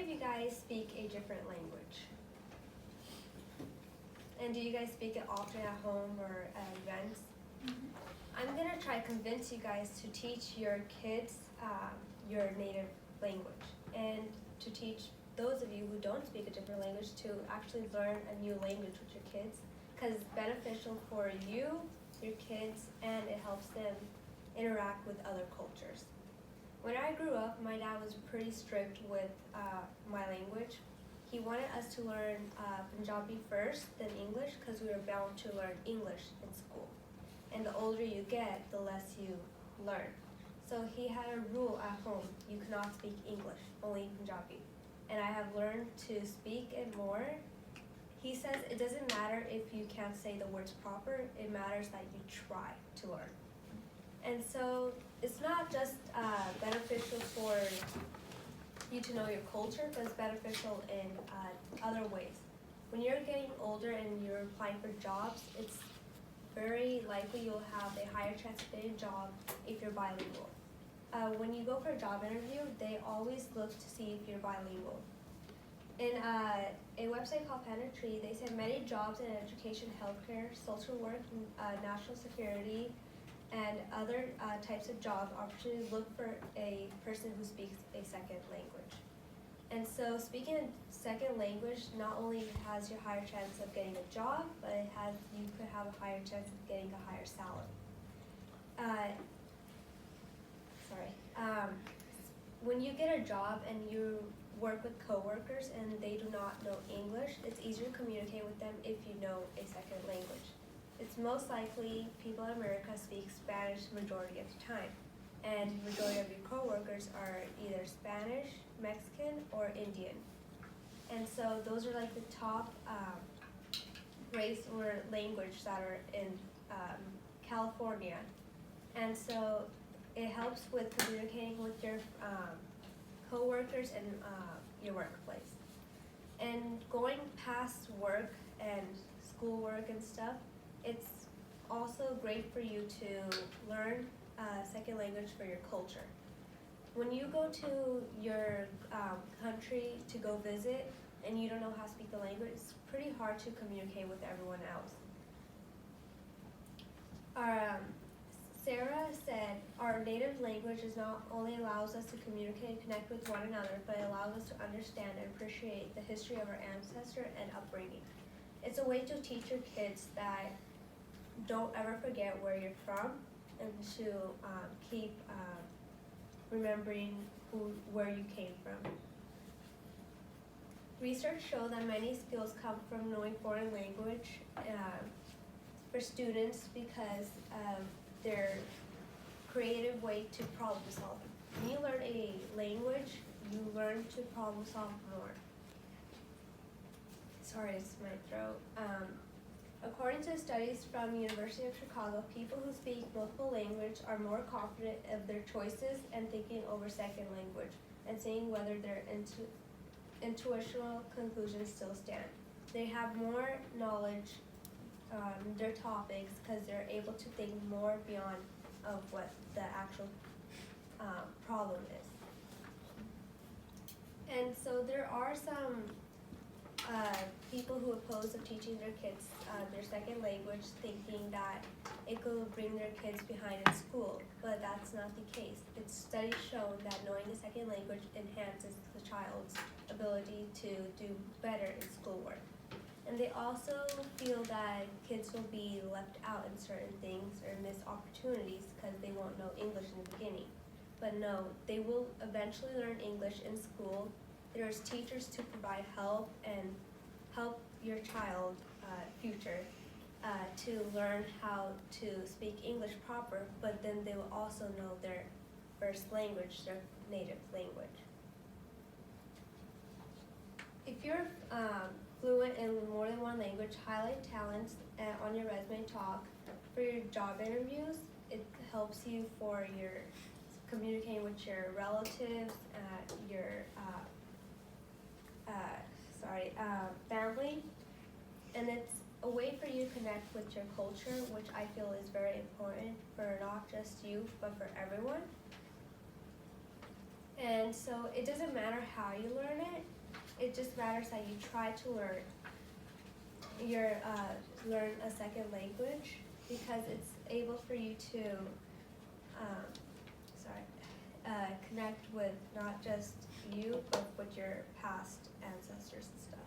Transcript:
you guys speak a different language? And do you guys speak it often at home or at events? I'm gonna try to convince you guys to teach your kids your native language, and to teach those of you who don't speak a different language to actually learn a new language with your kids, because it's beneficial for you, your kids, and it helps them interact with other cultures. When I grew up, my dad was pretty strict with my language. He wanted us to learn Punjabi first, then English, because we were bound to learn English in school. And the older you get, the less you learn. So he had a rule at home: you cannot speak English, only Punjabi. And I have learned to speak it more. He says it doesn't matter if you can't say the words proper, it matters that you try to learn. And so it's not just beneficial for you to know your culture, but it's beneficial in other ways. When you're getting older and you're applying for jobs, it's very likely you'll have a higher chance of getting a job if you're bilingual. When you go for a job interview, they always look to see if you're bilingual. In a website called comm3, they said many jobs in education, healthcare, social work, national security, and other types of job opportunities look for a person who speaks a second language. And so speaking a second language not only has your higher chance of getting a job, but you could have a higher chance of getting a higher salary. When you get a job and you work with coworkers and they do not know English, it's easier to communicate with them if you know a second language. It's most likely people in America speak Spanish majority of the time, and majority of your coworkers are either Spanish, Mexican, or Indian. And so those are like the top race or language that are in California. And so it helps with communicating with your coworkers and your workplace. And going past work and schoolwork and stuff, it's also great for you to learn a second language for your culture. When you go to your country to go visit and you don't know how to speak the language, it's pretty hard to communicate with everyone else. Sarah said, our native language is not only allows us to communicate and connect with one another, but it allows us to understand and appreciate the history of our ancestor and upbringing. It's a way to teach your kids that don't ever forget where you're from, and to keep remembering where you came from. Research shows that many skills come from knowing foreign language for students because their creative way to problem solve. When you learn a language, you learn to problem solve more. Sorry, it's my throat. According to studies from University of Chicago, people who speak multiple languages are more confident of their choices and thinking over second language and seeing whether their intuitional conclusions still stand. They have more knowledge their topics because they're able to think more beyond of what the actual problem is. And so there are some people who oppose of teaching their kids their second language, thinking that it could bring their kids behind in school, but that's not the case. It's studies shown that knowing the second language enhances the child's ability to do better in schoolwork. And they also feel that kids will be left out in certain things or miss opportunities because they won't know English in the beginning. But no, they will eventually learn English in school. There's teachers to provide help and help your child future to learn how to speak English proper, but then they will also know their first language, their native language. If you're fluent in more than one language, highlight talents on your resume talk for your job interviews. It helps you for your communicating with your relatives, your family, and it's a way for you to connect with your culture, which I feel is very important for not just you, but for everyone. And so it doesn't matter how you learn it, it just matters that you try to learn learn a second language, because it's able for you to connect with not just you, but with your past ancestors and stuff.